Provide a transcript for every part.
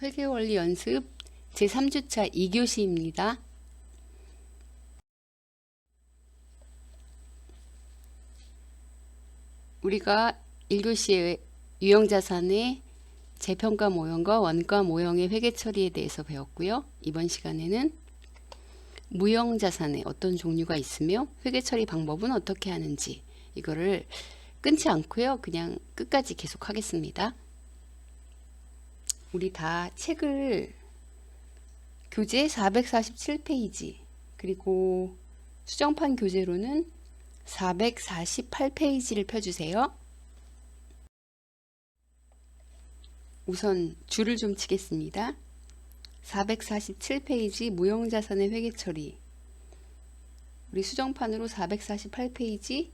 회계원리 연습 제3주차 2교시입니다. 우리가 1교시에 유형자산의 재평가 모형과 원가 모형의 회계 처리에 대해서 배웠고요. 이번 시간에는 무형자산의 어떤 종류가 있으며 회계 처리 방법은 어떻게 하는지 이거를 끊지 않고요. 그냥 끝까지 계속 하겠습니다. 우리 다 책을 교재 447페이지 그리고 수정판 교재로는 448페이지를 펴주세요. 우선 줄을 좀 치겠습니다. 447페이지 무형자산의 회계처리, 우리 수정판으로 448페이지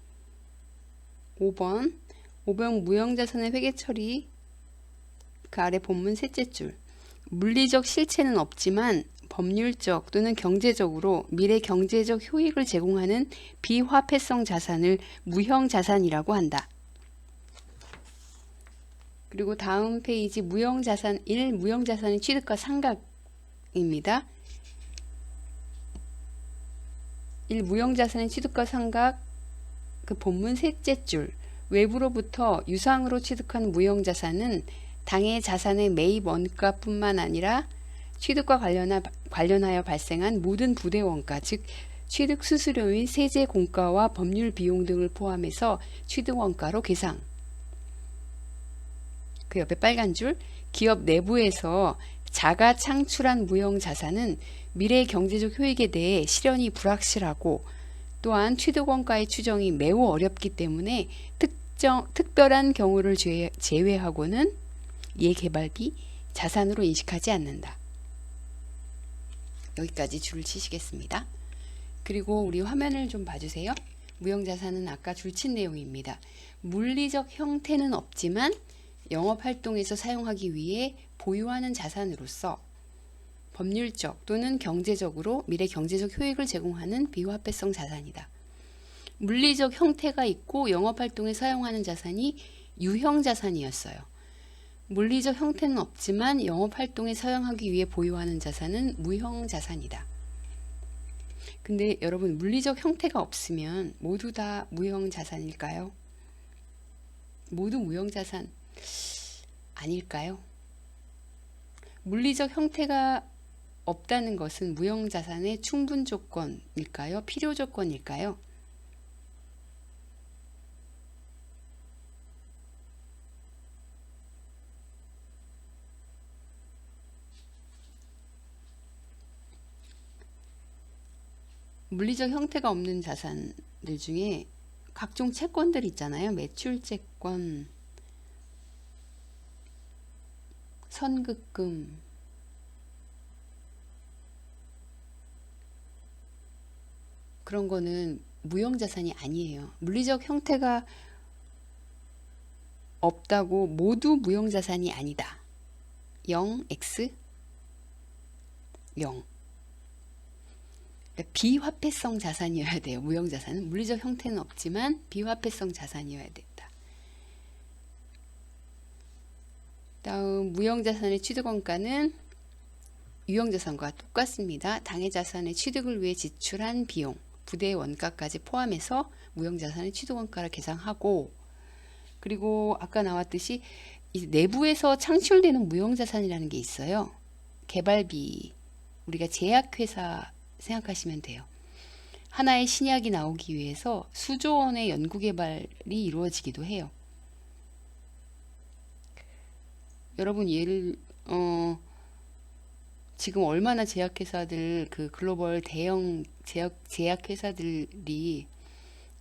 5번 무형자산의 회계처리, 그 아래 본문 셋째 줄, 물리적 실체는 없지만 법률적 또는 경제적으로 미래 경제적 효익을 제공하는 비화폐성 자산을 무형자산이라고 한다. 그리고 다음 페이지 무형자산 1, 무형자산의 취득과 상각입니다. 1. 무형자산의 취득과 상각, 그 본문 셋째 줄, 외부로부터 유상으로 취득한 무형자산은 당해 자산의 매입 원가뿐만 아니라 취득과 관련하여 발생한 모든 부대 원가, 즉 취득 수수료인 세제 공가와 법률 비용 등을 포함해서 취득 원가로 계상. 그 옆에 빨간 줄, 기업 내부에서 자가 창출한 무형자산은 미래 경제적 효익에 대해 실현이 불확실하고 또한 취득 원가의 추정이 매우 어렵기 때문에 특별한 경우를 제외하고는 예개발비 자산으로 인식하지 않는다. 여기까지 줄을 치시겠습니다. 그리고 우리 화면을 좀 봐주세요. 무형자산은 아까 줄친 내용입니다. 물리적 형태는 없지만 영업활동에서 사용하기 위해 보유하는 자산으로서 법률적 또는 경제적으로 미래 경제적 효익을 제공하는 비화폐성 자산이다. 물리적 형태가 있고 영업활동에 사용하는 자산이 유형자산이었어요. 물리적 형태는 없지만 영업활동에 사용하기 위해 보유하는 자산은 무형자산이다. 근데 여러분, 물리적 형태가 없으면 모두 다 무형자산일까요? 모두 무형자산 아닐까요? 물리적 형태가 없다는 것은 무형자산의 충분 조건일까요? 필요 조건일까요? 물리적 형태가 없는 자산들 중에 각종 채권들 있잖아요. 매출채권, 선급금, 그런 거는 무형자산이 아니에요. 물리적 형태가 없다고 모두 무형자산이 아니다. 0, X, 0. 비화폐성 자산이어야 돼요. 무형자산은 물리적 형태는 없지만 비화폐성 자산이어야 된다. 다음 무형자산의 취득원가는 유형자산과 똑같습니다. 당해자산의 취득을 위해 지출한 비용, 부대 원가까지 포함해서 무형자산의 취득원가를 계산하고, 그리고 아까 나왔듯이 이 내부에서 창출되는 무형자산이라는 게 있어요. 개발비, 우리가 제약회사 생각하시면 돼요. 하나의 신약이 나오기 위해서 수조 원의 연구개발이 이루어지기도 해요. 여러분, 지금 얼마나 제약회사들, 그 글로벌 대형 제약회사들이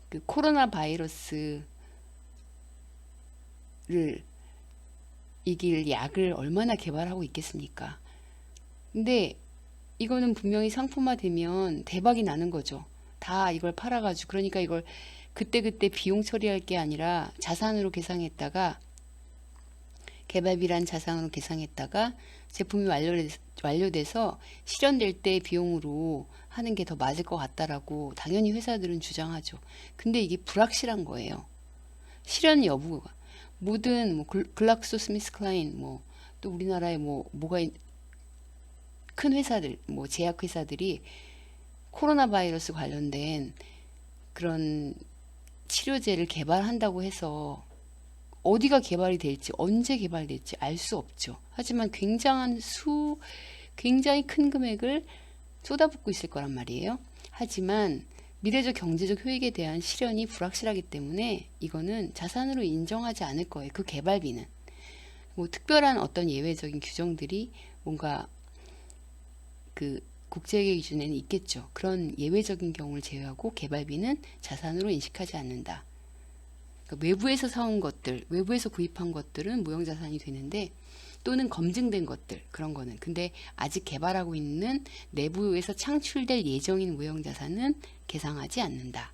그 코로나 바이러스를 이길 약을 얼마나 개발하고 있겠습니까? 근데 이거는 분명히 상품화되면 대박이 나는 거죠. 다 이걸 팔아가지고. 그러니까 이걸 그때그때 비용 처리할 게 아니라 자산으로 계상했다가, 개발비란 자산으로 계상했다가 제품이 완료돼서 실현될 때 비용으로 하는 게 더 맞을 것 같다라고 당연히 회사들은 주장하죠. 근데 이게 불확실한 거예요. 실현 여부가. 모든 글락소스미스클라인, 또 우리나라에 큰 회사들, 제약회사들이 코로나 바이러스 관련된 그런 치료제를 개발한다고 해서 어디가 개발이 될지, 언제 개발될지 알 수 없죠. 하지만 굉장히 큰 금액을 쏟아붓고 있을 거란 말이에요. 하지만 미래적 경제적 효익에 대한 실현이 불확실하기 때문에 이거는 자산으로 인정하지 않을 거예요. 그 개발비는. 특별한 어떤 예외적인 규정들이 뭔가 그 국제회계 기준에는 있겠죠. 그런 예외적인 경우를 제외하고 개발비는 자산으로 인식하지 않는다. 그러니까 외부에서 사온 것들, 외부에서 구입한 것들은 무형자산이 되는데, 또는 검증된 것들, 그런 거는. 근데 아직 개발하고 있는 내부에서 창출될 예정인 무형자산은 계상하지 않는다.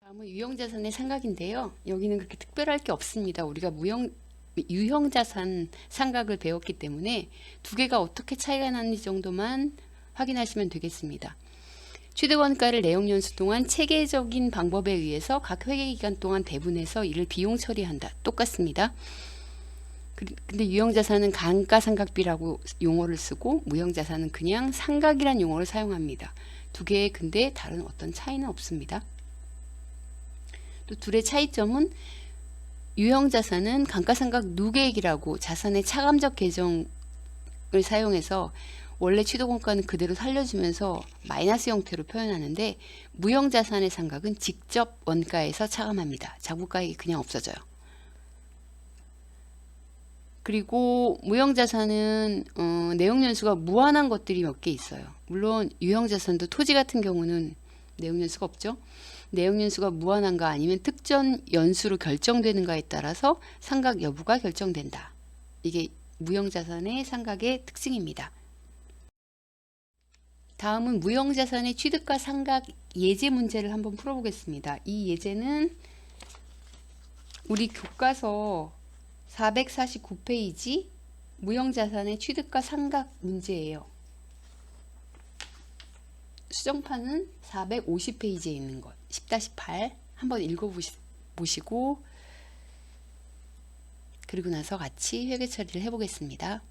다음은 유형자산의 상각인데요. 여기는 그렇게 특별할 게 없습니다. 우리가 유형자산 상각을 배웠기 때문에 두 개가 어떻게 차이가 나는지 정도만 확인하시면 되겠습니다. 취득원가를 내용연수 동안 체계적인 방법에 의해서 각 회계기간 동안 배분해서 이를 비용 처리한다. 똑같습니다. 근데 유형자산은 감가상각비라고 용어를 쓰고 무형자산은 그냥 상각이란 용어를 사용합니다. 두 개의 근데 다른 어떤 차이는 없습니다. 또 둘의 차이점은 유형자산은 감가상각 누계액이라고 자산의 차감적 계정을 사용해서 원래 취득원가는 그대로 살려주면서 마이너스 형태로 표현하는데, 무형자산의 상각은 직접 원가에서 차감합니다. 자국가액이 그냥 없어져요. 그리고 무형자산은 내용연수가 무한한 것들이 몇 개 있어요. 물론 유형자산도 토지 같은 경우는 내용연수가 없죠. 내용연수가 무한한가 아니면 특정 연수로 결정되는가에 따라서 상각 여부가 결정된다. 이게 무형자산의 상각의 특징입니다. 다음은 무형자산의 취득가 상각 예제 문제를 한번 풀어보겠습니다. 이 예제는 우리 교과서 449페이지 무형자산의 취득가 상각 문제예요. 수정판은 450페이지에 있는 것, 10-8 한번 읽어보시고 그리고 나서 같이 회계 처리를 해보겠습니다.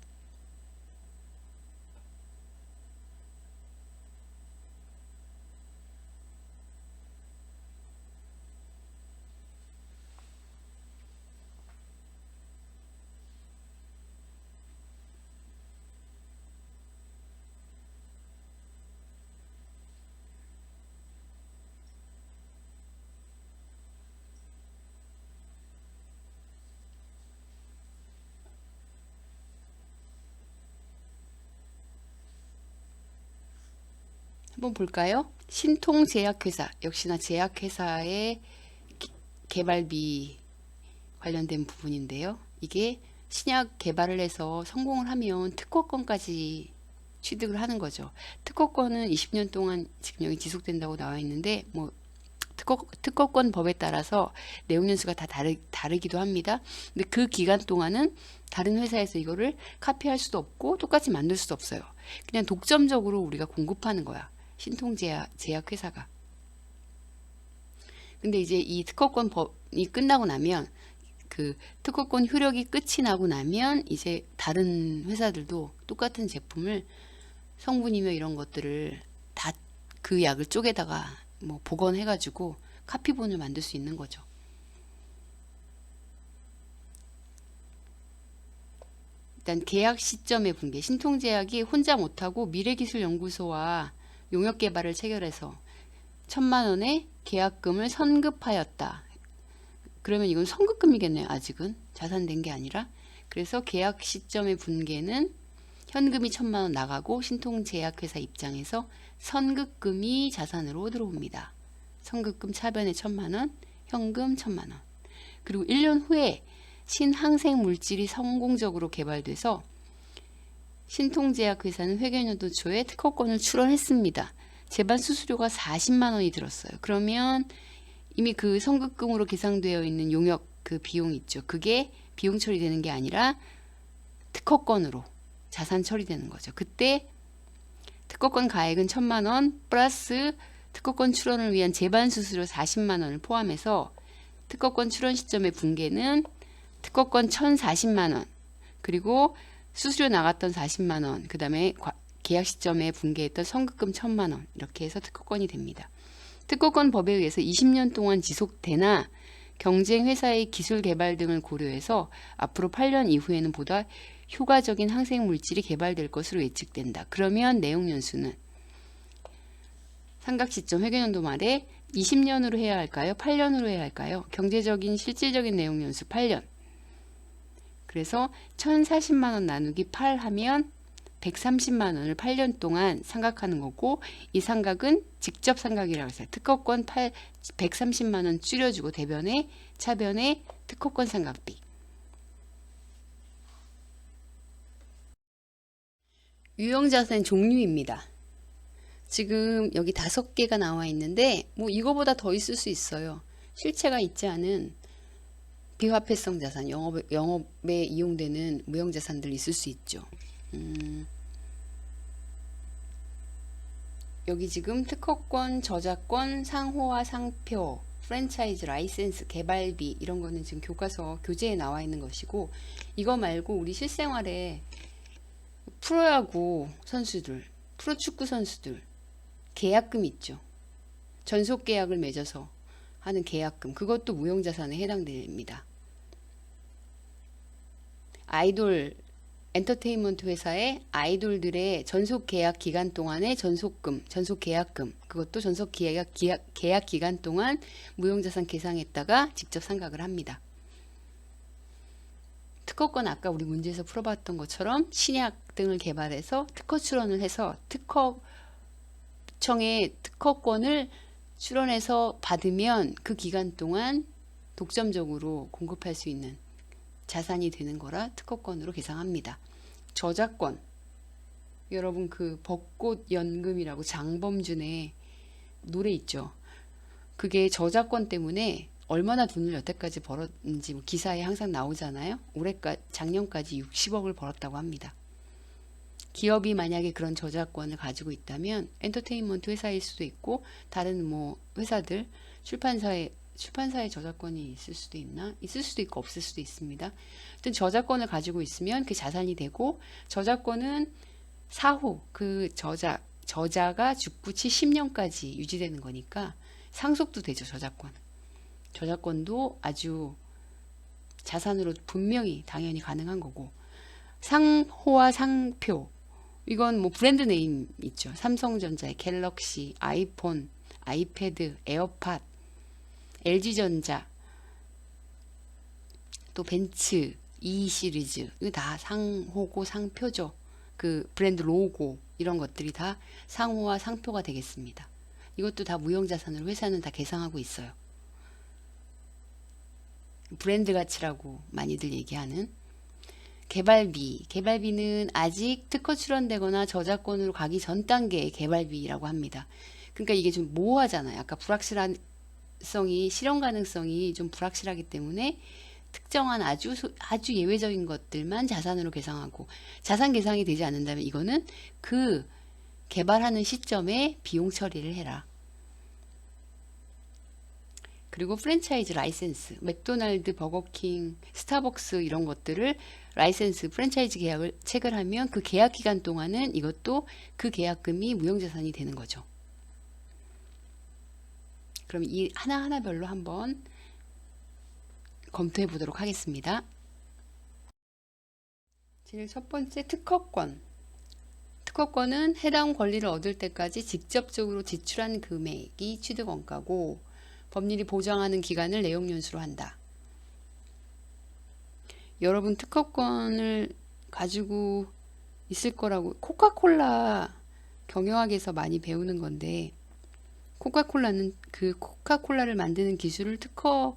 한번 볼까요? 신통제약회사, 역시나 제약회사의 개발비 관련된 부분인데요. 이게 신약 개발을 해서 성공을 하면 특허권까지 취득을 하는 거죠. 특허권은 20년 동안 지금 여기 지속된다고 나와 있는데, 특허권 법에 따라서 내용연수가 다 다르기도 합니다. 근데 그 기간 동안은 다른 회사에서 이거를 카피할 수도 없고 똑같이 만들 수도 없어요. 그냥 독점적으로 우리가 공급하는 거야. 신통제약회사가. 근데 이제 이 특허권 법이 끝나고 나면, 그 특허권 효력이 끝이 나고 나면 이제 다른 회사들도 똑같은 제품을 성분이며 이런 것들을 다 그 약을 쪼개다가 복원해가지고 카피본을 만들 수 있는 거죠. 일단 계약 시점의 분계. 신통제약이 혼자 못하고 미래기술연구소와 용역개발을 체결해서 1,000만 원의 계약금을 선급하였다. 그러면 이건 선급금이겠네요. 아직은 자산된 게 아니라. 그래서 계약 시점의 분계는 현금이 1,000만 원 나가고 신통제약회사 입장에서 선급금이 자산으로 들어옵니다. 선급금 차변에 1,000만 원, 현금 1,000만 원. 그리고 1년 후에 신항생 물질이 성공적으로 개발돼서 신통제약회사는 회계연도 초에 특허권을 출원했습니다. 제반 수수료가 40만 원이 들었어요. 그러면 이미 그 선급금으로 계상되어 있는 용역 그 비용 있죠. 그게 비용 처리되는 게 아니라 특허권으로 자산 처리되는 거죠. 그때 특허권 가액은 1,000만 원 플러스 특허권 출원을 위한 제반 수수료 40만 원을 포함해서 특허권 출원 시점의 분계는 특허권 1,040만 원 그리고 수수료 나갔던 40만 원, 그 다음에 계약 시점에 분개했던 선급금 1,000만 원, 이렇게 해서 특허권이 됩니다. 특허권 법에 의해서 20년 동안 지속되나 경쟁 회사의 기술 개발 등을 고려해서 앞으로 8년 이후에는 보다 효과적인 항생 물질이 개발될 것으로 예측된다. 그러면 내용 연수는 상각 시점 회계연도 말에 20년으로 해야 할까요? 8년으로 해야 할까요? 경제적인 실질적인 내용 연수 8년. 그래서 1,040만 원 나누기 8 하면 130만 원을 8년 동안 상각하는 거고, 이 상각은 직접 상각이라고 해서 특허권 130만 원 줄여주고 대변에 차변에 특허권 상각비. 유형자산 종류입니다. 지금 여기 5개가 나와 있는데 뭐 이거보다 더 있을 수 있어요. 실체가 있지 않은 비화폐성 자산, 영업에 이용되는 무형자산들 있을 수 있죠. 여기 지금 특허권, 저작권, 상호와 상표, 프랜차이즈, 라이센스, 개발비 이런 거는 지금 교과서 교재에 나와 있는 것이고, 이거 말고 우리 실생활에 프로야구 선수들, 프로축구 선수들 계약금 있죠. 전속 계약을 맺어서 하는 계약금, 그것도 무형자산에 해당됩니다. 아이돌 엔터테인먼트 회사의 아이돌들의 전속 계약 기간 동안의 전속금, 전속 계약금, 그것도 전속 계약 기간 동안 무형자산 계상했다가 직접 상각을 합니다. 특허권 아까 우리 문제에서 풀어봤던 것처럼 신약 등을 개발해서 특허 출원을 해서 특허청에 특허권을 출원해서 받으면 그 기간 동안 독점적으로 공급할 수 있는 자산이 되는 거라 특허권으로 계상합니다. 저작권, 여러분 그 벚꽃연금이라고 장범준의 노래 있죠. 그게 저작권 때문에 얼마나 돈을 여태까지 벌었는지 뭐 기사에 항상 나오잖아요. 작년까지 60억을 벌었다고 합니다. 기업이 만약에 그런 저작권을 가지고 있다면 엔터테인먼트 회사일 수도 있고 다른 뭐 회사들, 출판사의 저작권이 있을 수도 있나? 있을 수도 있고 없을 수도 있습니다. 하여튼 저작권을 가지고 있으면 그 자산이 되고, 저작권은 사후 그 저자가 죽고 70년까지 유지되는 거니까 상속도 되죠. 저작권도 아주 자산으로 분명히 당연히 가능한 거고, 상호와 상표, 이건 뭐 브랜드 네임 있죠. 삼성전자의 갤럭시, 아이폰, 아이패드, 에어팟, LG전자, 또 벤츠, E 시리즈, 이거 다 상호고 상표죠. 그 브랜드 로고 이런 것들이 다 상호와 상표가 되겠습니다. 이것도 다 무형자산으로 회사는 다 계상하고 있어요. 브랜드 가치라고 많이들 얘기하는 개발비는 아직 특허 출원되거나 저작권으로 가기 전 단계의 개발비라고 합니다. 그러니까 이게 좀 모호하잖아요. 아까 실현 가능성이 좀 불확실하기 때문에 특정한 아주 예외적인 것들만 자산으로 계상하고, 자산 계상이 되지 않는다면 이거는 그 개발하는 시점에 비용 처리를 해라. 그리고 프랜차이즈 라이센스, 맥도날드, 버거킹, 스타벅스 이런 것들을 라이센스, 프랜차이즈 계약을 체결하면 그 계약 기간 동안은 이것도 그 계약금이 무형자산이 되는 거죠. 그럼 이 하나하나별로 한번 검토해 보도록 하겠습니다. 제일 첫 번째, 특허권. 특허권은 해당 권리를 얻을 때까지 직접적으로 지출한 금액이 취득원가고, 법률이 보장하는 기간을 내용 연수로 한다. 여러분 특허권을 가지고 있을 거라고, 코카콜라 경영학에서 많이 배우는 건데, 코카콜라는 그 코카콜라를 만드는 기술을 특허로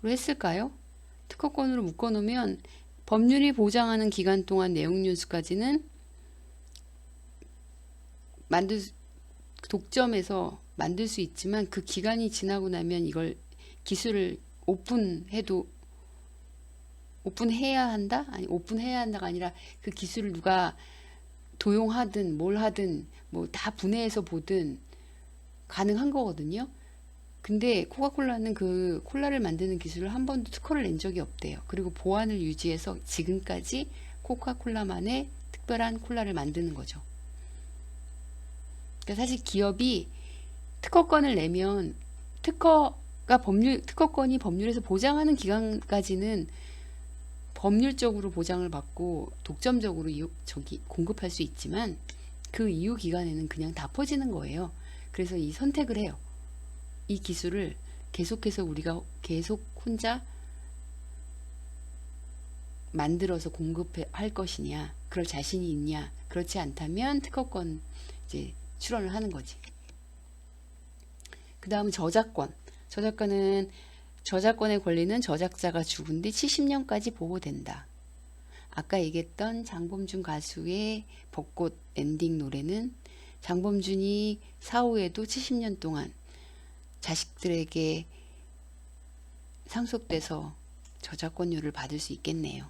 했을까요? 특허권으로 묶어놓으면 법률이 보장하는 기간 동안 내용 연수까지는 독점해서 만들 수 있지만, 그 기간이 지나고 나면 이걸 기술을 오픈해야 한다? 아니, 오픈해야 한다가 아니라 그 기술을 누가 도용하든 뭘 하든 뭐 다 분해해서 보든 가능한 거거든요. 근데 코카콜라는 그 콜라를 만드는 기술을 한 번도 특허를 낸 적이 없대요. 그리고 보안을 유지해서 지금까지 코카콜라만의 특별한 콜라를 만드는 거죠. 그러니까 사실 기업이 특허권을 내면 특허권이 법률에서 보장하는 기간까지는 법률적으로 보장을 받고 독점적으로 공급할 수 있지만 그 이후 기간에는 그냥 다 퍼지는 거예요. 그래서 이 선택을 해요. 이 기술을 계속해서 우리가 계속 혼자 만들어서 공급할 것이냐, 그럴 자신이 있냐, 그렇지 않다면 특허권 이제 출원을 하는 거지. 그 다음 저작권. 저작권의 권리는 저작자가 죽은 뒤 70년까지 보호된다. 아까 얘기했던 장범준 가수의 벚꽃 엔딩 노래는 장범준이 사후에도 70년 동안 자식들에게 상속돼서 저작권료를 받을 수 있겠네요.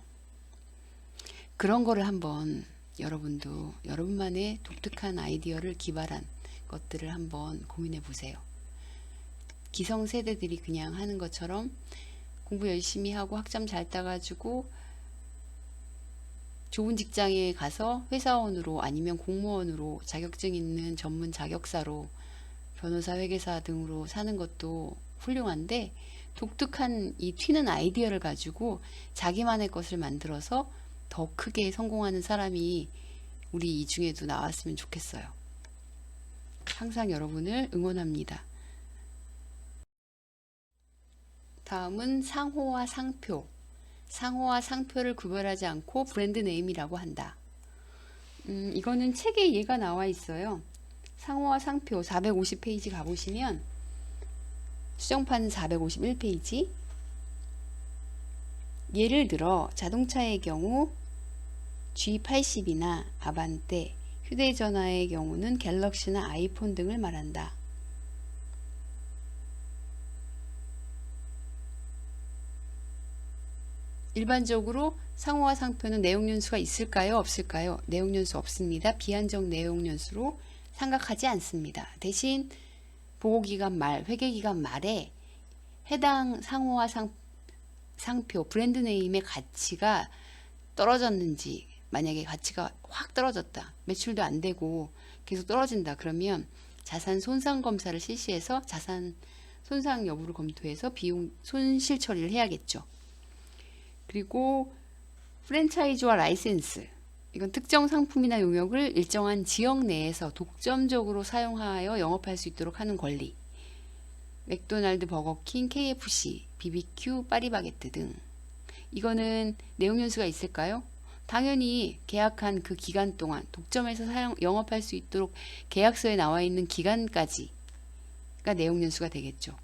그런 거를 한번 여러분도 여러분만의 독특한 아이디어를 기발한 것들을 한번 고민해 보세요. 기성세대들이 그냥 하는 것처럼 공부 열심히 하고 학점 잘 따가지고 좋은 직장에 가서 회사원으로 아니면 공무원으로 자격증 있는 전문 자격사로 변호사, 회계사 등으로 사는 것도 훌륭한데 독특한 이 튀는 아이디어를 가지고 자기만의 것을 만들어서 더 크게 성공하는 사람이 우리 이 중에도 나왔으면 좋겠어요. 항상 여러분을 응원합니다. 다음은 상호와 상표. 상호와 상표를 구별하지 않고 브랜드 네임이라고 한다. 이거는 책에 예가 나와 있어요. 상호와 상표 450페이지 가보시면 수정판 451페이지 예를 들어 자동차의 경우 G80이나 아반떼, 휴대전화의 경우는 갤럭시나 아이폰 등을 말한다. 일반적으로 상호와 상표는 내용연수가 있을까요? 없을까요? 내용연수 없습니다. 비한정 내용연수로 생각하지 않습니다. 대신 보고기간 말, 회계기간 말에 해당 상호와 상표, 브랜드 네임의 가치가 떨어졌는지, 만약에 가치가 확 떨어졌다, 매출도 안 되고 계속 떨어진다, 그러면 자산 손상 검사를 실시해서 자산 손상 여부를 검토해서 비용 손실 처리를 해야겠죠. 그리고 프랜차이즈와 라이센스, 이건 특정 상품이나 용역을 일정한 지역 내에서 독점적으로 사용하여 영업할 수 있도록 하는 권리. 맥도날드, 버거킹, KFC, BBQ, 파리바게뜨 등. 이거는 내용 연수가 있을까요? 당연히 계약한 그 기간 동안 독점해서 영업할 수 있도록 계약서에 나와 있는 기간까지가 내용 연수가 되겠죠.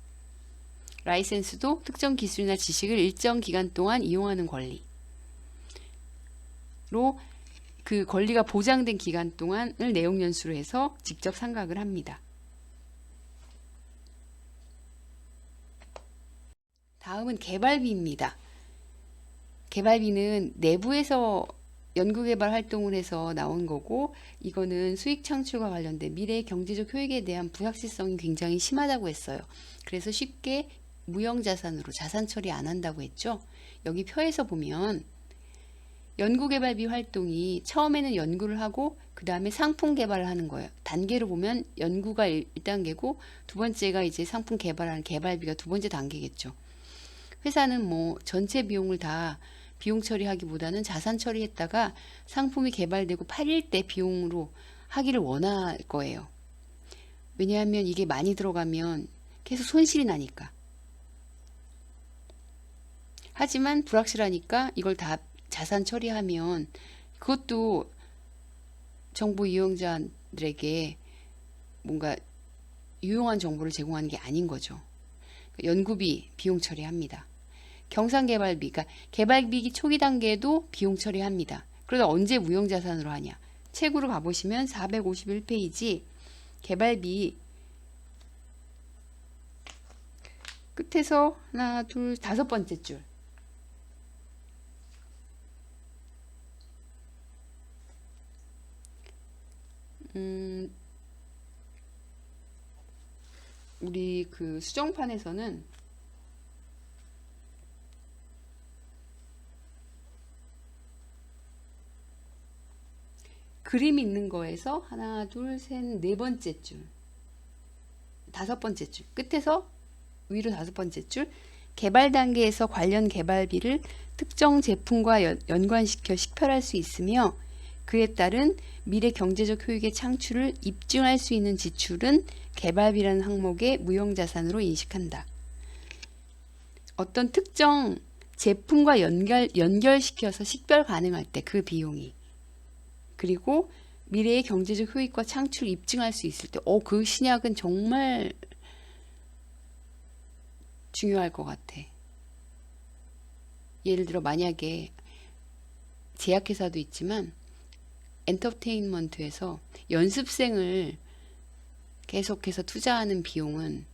라이센스도 특정 기술이나 지식을 일정 기간 동안 이용하는 권리로 그 권리가 보장된 기간 동안을 내용 연수로 해서 직접 상각을 합니다. 다음은 개발비입니다. 개발비는 내부에서 연구개발 활동을 해서 나온 거고, 이거는 수익 창출과 관련된 미래의 경제적 효익에 대한 불확실성이 굉장히 심하다고 했어요. 그래서 쉽게 무형자산으로 자산 처리 안 한다고 했죠. 여기 표에서 보면 연구개발비 활동이 처음에는 연구를 하고 그 다음에 상품 개발을 하는 거예요. 단계로 보면 연구가 1단계고 두 번째가 이제 상품 개발하는 개발비가 두 번째 단계겠죠. 회사는 뭐 전체 비용을 다 비용 처리하기보다는 자산 처리했다가 상품이 개발되고 팔릴 때 비용으로 하기를 원할 거예요. 왜냐하면 이게 많이 들어가면 계속 손실이 나니까. 하지만 불확실하니까 이걸 다 자산 처리하면 그것도 정보 이용자들에게 뭔가 유용한 정보를 제공하는 게 아닌 거죠. 연구비 비용 처리합니다. 경상개발비, 그러니까 개발비기 초기 단계에도 비용 처리합니다. 그러다 언제 무형자산으로 하냐? 책으로 가보시면 451페이지 개발비 끝에서 하나, 둘, 다섯 번째 줄. 우리 그 수정판에서는 그림 있는 거에서 하나, 둘, 셋, 네 번째 줄, 다섯 번째 줄, 끝에서 위로 다섯 번째 줄, 개발 단계에서 관련 개발비를 특정 제품과 연관시켜 식별할 수 있으며 그에 따른 미래 경제적 효익의 창출을 입증할 수 있는 지출은 개발비라는 항목의 무형자산으로 인식한다. 어떤 특정 제품과 연결시켜서 식별 가능할 때 그 비용이, 그리고 미래의 경제적 효익과 창출을 입증할 수 있을 때, 그 신약은 정말 중요할 것 같아. 예를 들어 만약에 제약회사도 있지만 엔터테인먼트에서 연습생을 계속해서 투자하는 비용은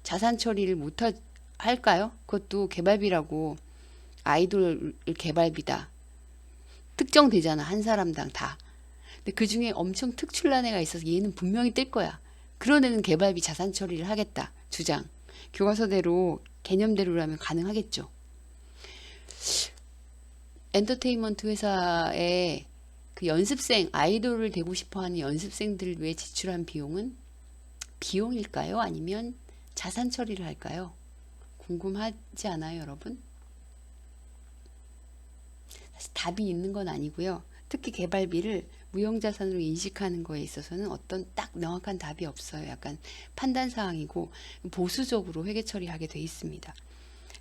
자산 처리를 못 할까요? 그것도 개발비라고, 아이돌 개발비다. 특정되잖아, 한 사람당 다. 근데 그 중에 엄청 특출난 애가 있어서 얘는 분명히 뜰 거야. 그런 애는 개발비 자산 처리를 하겠다. 주장. 교과서대로, 개념대로라면 가능하겠죠. 엔터테인먼트 회사에 그 연습생, 아이돌을 되고 싶어 하는 연습생들을 위해 지출한 비용은 비용일까요? 아니면 자산 처리를 할까요? 궁금하지 않아요, 여러분? 사실 답이 있는 건 아니고요. 특히 개발비를 무형자산으로 인식하는 거에 있어서는 어떤 딱 명확한 답이 없어요. 약간 판단사항이고 보수적으로 회계 처리하게 돼 있습니다.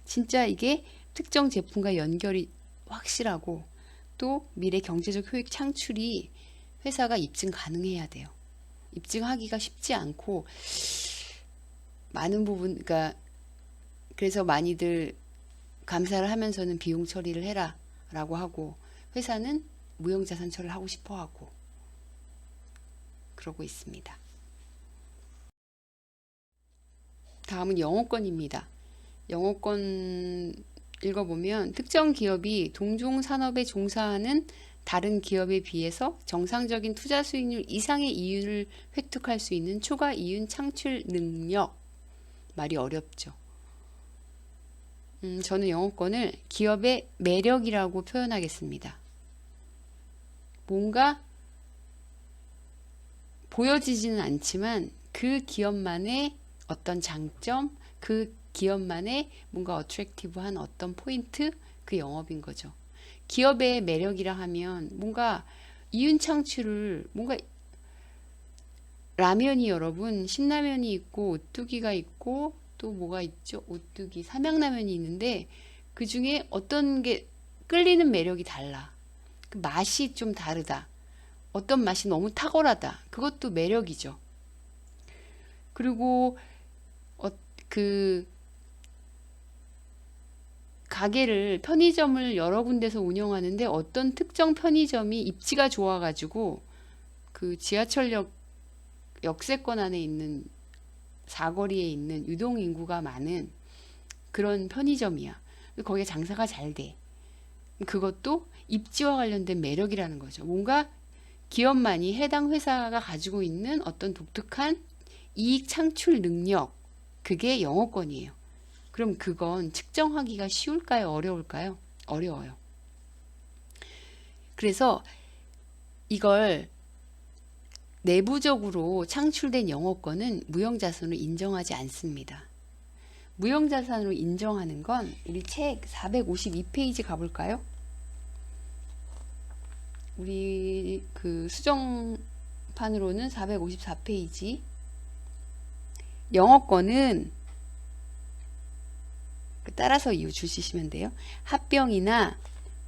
진짜 이게 특정 제품과 연결이 확실하고 또 미래 경제적 효익 창출이 회사가 입증 가능해야 돼요. 입증하기가 쉽지 않고 많은 부분, 그러니까 그래서 많이들 감사를 하면서는 비용 처리를 해라 라고 하고 회사는 무형자산 처리를 하고 싶어 하고 그러고 있습니다. 다음은 영어권입니다. 영어권 읽어보면 특정 기업이 동종 산업에 종사하는 다른 기업에 비해서 정상적인 투자 수익률 이상의 이윤을 획득할 수 있는 초과 이윤 창출 능력. 말이 어렵죠. 저는 영어권을 기업의 매력이라고 표현하겠습니다. 뭔가 보여지지는 않지만 그 기업만의 어떤 장점, 그 기업만의 뭔가 어트랙티브한 어떤 포인트, 그 영업인 거죠. 기업의 매력이라 하면 뭔가 이윤 창출을, 뭔가 라면이 여러분 신라면이 있고 오뚜기가 있고 또 뭐가 있죠? 오뚜기, 삼양라면이 있는데 그 중에 어떤 게 끌리는 매력이 달라. 그 맛이 좀 다르다. 어떤 맛이 너무 탁월하다. 그것도 매력이죠. 그리고 그 가게를, 편의점을 여러 군데서 운영하는데 어떤 특정 편의점이 입지가 좋아가지고 그 지하철역 역세권 안에 있는 사거리에 있는 유동인구가 많은 그런 편의점이야. 거기에 장사가 잘 돼. 그것도 입지와 관련된 매력이라는 거죠. 뭔가 기업만이, 해당 회사가 가지고 있는 어떤 독특한 이익 창출 능력, 그게 영어권이에요. 그럼 그건 측정하기가 쉬울까요? 어려울까요? 어려워요. 그래서 이걸 내부적으로 창출된 영어권은 무형자산으로 인정하지 않습니다. 무형자산으로 인정하는 건 우리 책 452페이지 가볼까요? 우리 그 수정판으로는 454페이지. 영어권은 따라서 이유 주시면 돼요. 합병이나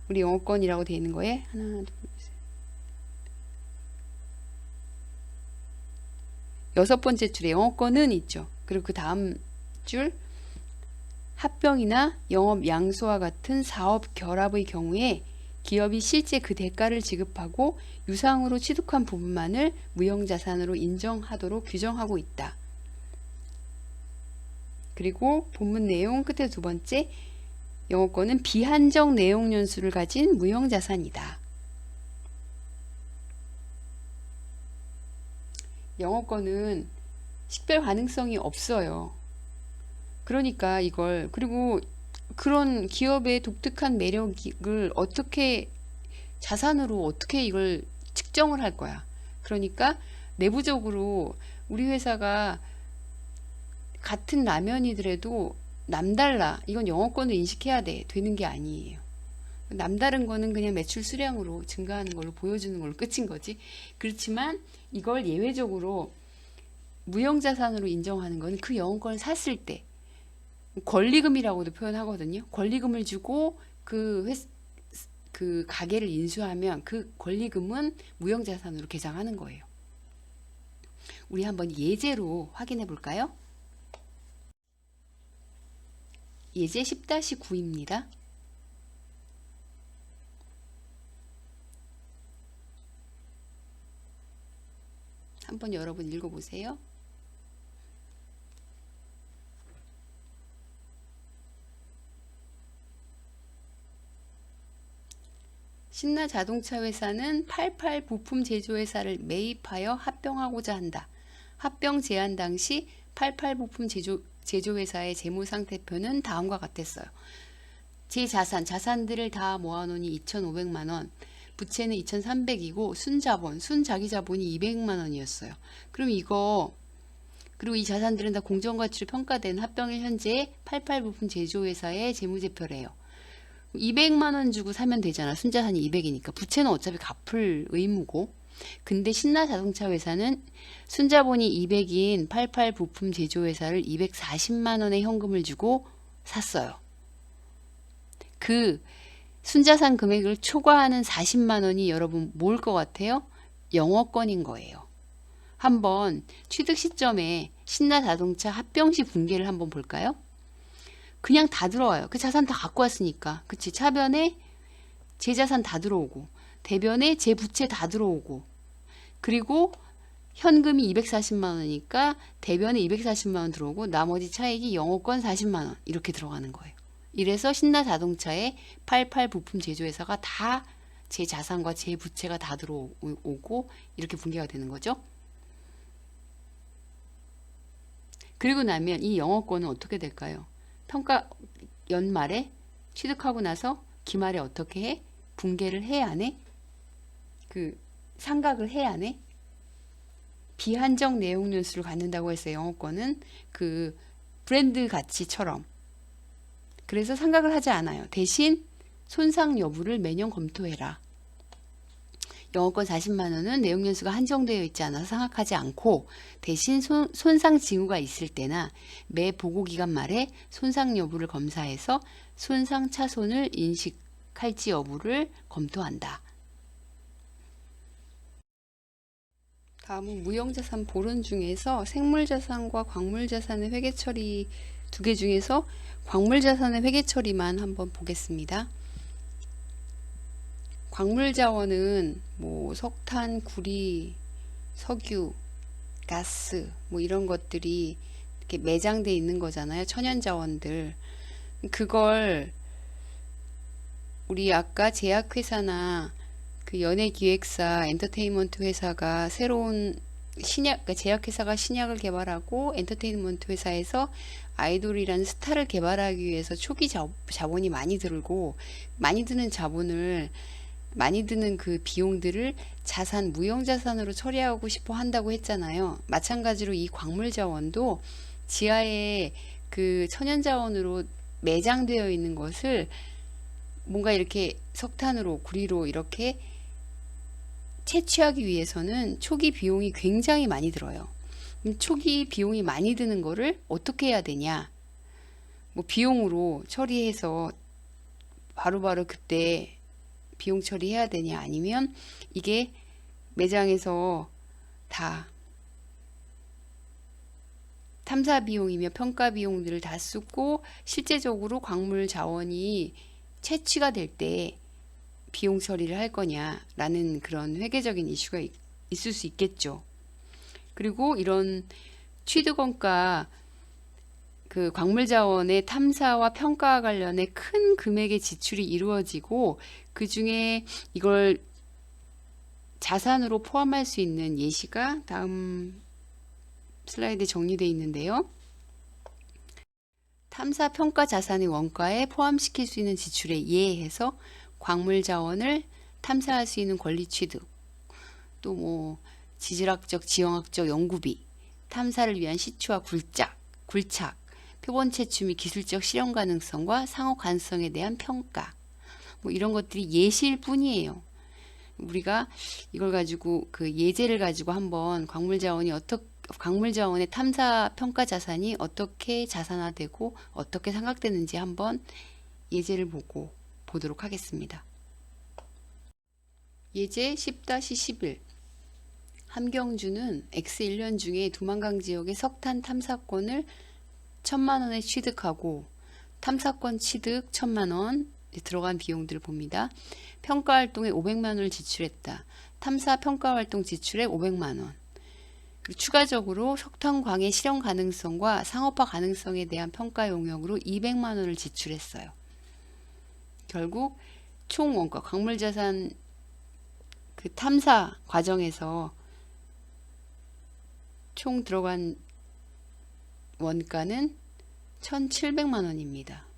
우리 영어권이라고 되어 있는 거에 하나, 둘, 셋. 여섯 번째 줄에 영어권은 있죠. 그리고 그 다음 줄 합병이나 영업 양수와 같은 사업 결합의 경우에 기업이 실제 그 대가를 지급하고 유상으로 취득한 부분만을 무형자산으로 인정하도록 규정하고 있다. 그리고 본문 내용 끝에 두 번째, 영어권은 비한정 내용 연수를 가진 무형자산이다. 영어권은 식별 가능성이 없어요. 그러니까 이걸, 그리고 그런 기업의 독특한 매력을 어떻게 자산으로 어떻게 이걸 측정을 할 거야. 그러니까 내부적으로 우리 회사가 같은 라면이더라도 남달라. 이건 영어권을 인식해야 돼. 되는 게 아니에요. 남다른 거는 그냥 매출 수량으로 증가하는 걸로 보여주는 걸로 끝인 거지. 그렇지만 이걸 예외적으로 무형자산으로 인정하는 거는 그 영어권을 샀을 때 권리금이라고도 표현하거든요. 권리금을 주고 그 가게를 인수하면 그 권리금은 무형자산으로 계상하는 거예요. 우리 한번 예제로 확인해 볼까요? 예제 10-9입니다. 한번 여러분 읽어보세요. 신나 자동차 회사는 88 부품 제조회사를 매입하여 합병하고자 한다. 합병 제안 당시 88 부품 제조회사의 재무상태표는 다음과 같았어요. 제 자산들을 다 모아놓으니 2,500만 원, 부채는 2,300이고 순자기자본이 200만 원이었어요. 그럼 그리고 이 자산들은 다 공정가치로 평가된 합병일 현재 88 부품 제조회사의 재무제표래요. 200만 원 주고 사면 되잖아. 순자산이 200이니까. 부채는 어차피 갚을 의무고. 근데 신나자동차 회사는 순자본이 200인 88 부품 제조회사를 240만 원의 현금을 주고 샀어요. 그 순자산 금액을 초과하는 40만 원이 여러분 뭘 것 같아요? 영어권인 거예요. 한번 취득 시점에 신나자동차 합병시 분계를 한번 볼까요? 그냥 다 들어와요. 그 자산 다 갖고 왔으니까. 그치? 차변에 제 자산 다 들어오고, 대변에 제 부채 다 들어오고, 그리고 현금이 240만 원이니까 대변에 240만 원 들어오고, 나머지 차익이 영어권 40만 원. 이렇게 들어가는 거예요. 이래서 신나자동차의 88 부품 제조회사가 다 제 자산과 제 부채가 다 들어오고, 이렇게 분계가 되는 거죠. 그리고 나면 이 영어권은 어떻게 될까요? 평가 연말에 취득하고 나서 기말에 어떻게 해? 분계를 해, 안 해? 상각을 해, 안 해? 비한정 내용 연수를 갖는다고 했어요. 영어권은 브랜드 가치처럼. 그래서 상각을 하지 않아요. 대신 손상 여부를 매년 검토해라. 영어권 40만 원은 내용 연수가 한정되어 있지 않아서 상각하지 않고 대신 손상 징후가 있을 때나 매 보고 기간 말에 손상 여부를 검사해서 손상 차손을 인식할지 여부를 검토한다. 다음은 무형자산 보론 중에서 생물자산과 광물자산의 회계처리 두 개 중에서 광물자산의 회계처리만 한번 보겠습니다. 광물자원은 뭐 석탄, 구리, 석유, 가스 뭐 이런 것들이 이렇게 매장돼 있는 거잖아요. 천연자원들. 그걸 우리 아까 제약회사나 그 연예기획사, 엔터테인먼트 회사가 새로운 그러니까 제약회사가 신약을 개발하고 엔터테인먼트 회사에서 아이돌이라는 스타를 개발하기 위해서 초기 자본이 많이 들고 많이 드는 그 비용들을 무형자산으로 처리하고 싶어 한다고 했잖아요. 마찬가지로 이 광물자원도 지하에 그 천연자원으로 매장되어 있는 것을 뭔가 이렇게 석탄으로, 구리로 이렇게 채취하기 위해서는 초기 비용이 굉장히 많이 들어요. 초기 비용이 많이 드는 거를 어떻게 해야 되냐? 뭐 비용으로 처리해서 바로바로 그때 비용 처리해야 되냐? 아니면 이게 매장에서 다 탐사 비용이며 평가 비용들을 다 쓰고 실제적으로 광물 자원이 채취가 될 때 비용 처리를 할 거냐라는 그런 회계적인 이슈가 있을 수 있겠죠. 그리고 이런 취득원가 그 광물자원의 탐사와 평가와 관련해 큰 금액의 지출이 이루어지고 그 중에 이걸 자산으로 포함할 수 있는 예시가 다음 슬라이드에 정리되어 있는데요. 탐사 평가 자산의 원가에 포함시킬 수 있는 지출에 예해서 광물 자원을 탐사할 수 있는 권리 취득, 또 뭐 지질학적, 지형학적 연구비, 탐사를 위한 시추와 굴착, 표본 채취 및 기술적 실현 가능성과 상호 가능성에 대한 평가, 뭐 이런 것들이 예시일 뿐이에요. 우리가 이걸 가지고 그 예제를 가지고 한번 광물 자원의 탐사 평가 자산이 어떻게 자산화되고 어떻게 생각되는지 한번 예제를 보도록 하겠습니다. 예제 10-11 함경주는 X1년 중에 두만강 지역의 석탄 탐사권을 1,000만원에 취득하고 탐사권 취득 1,000만원 들어간 비용들을 봅니다. 평가활동에 500만원을 지출했다. 탐사 평가활동 지출에 500만원. 그리고 추가적으로 석탄광의 실현 가능성과 상업화 가능성에 대한 평가 용역으로 200만원을 지출했어요. 결국 총 원가, 광물자산 그 탐사 과정에서 총 들어간 원가는 1,700만원입니다.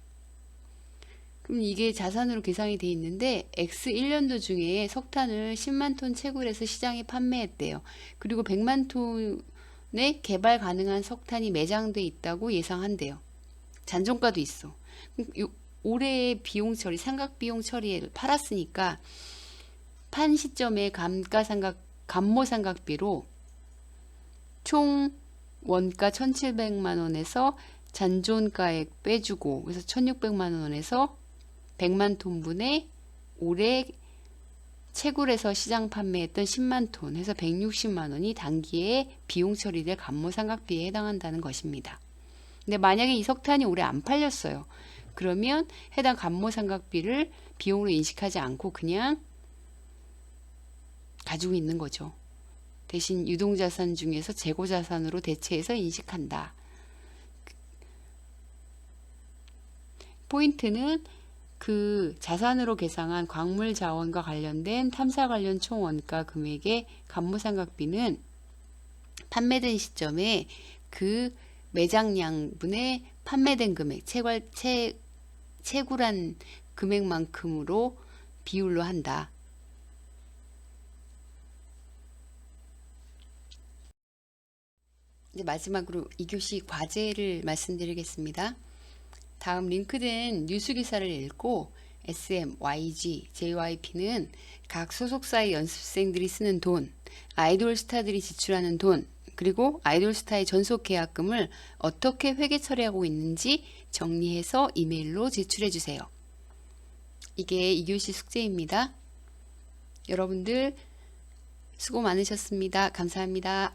그럼 이게 자산으로 계산이 돼 있는데 X1년도 중에 석탄을 10만 톤 채굴해서 시장에 판매했대요. 그리고 100만 톤의 개발 가능한 석탄이 매장돼 있다고 예상한대요. 잔존가도 있어. 올해의 비용 처리, 상각 비용 처리에 팔았으니까 판 시점에 감모상각비로 총 원가 1,700만원에서 잔존가액 빼주고 그래서 1,600만원에서 100만 톤분의 올해 채굴해서 시장 판매했던 10만 톤 해서 160만원이 단기에 비용 처리될 감모상각비에 해당한다는 것입니다. 근데 만약에 이 석탄이 올해 안 팔렸어요. 그러면 해당 감모상각비를 비용으로 인식하지 않고 그냥 가지고 있는 거죠. 대신 유동자산 중에서 재고자산으로 대체해서 인식한다. 포인트는 그 자산으로 계상한 광물 자원과 관련된 탐사 관련 총 원가 금액의 감모상각비는 판매된 시점에 그 매장량분의 판매된 금액, 채굴한 금액만큼으로 비율로 한다. 이제 마지막으로 2교시 과제를 말씀드리겠습니다. 다음 링크된 뉴스 기사를 읽고 SM, YG, JYP는 각 소속사의 연습생들이 쓰는 돈, 아이돌 스타들이 지출하는 돈, 그리고 아이돌 스타의 전속 계약금을 어떻게 회계 처리하고 있는지 정리해서 이메일로 제출해 주세요. 이게 2교시 숙제입니다. 여러분들 수고 많으셨습니다. 감사합니다.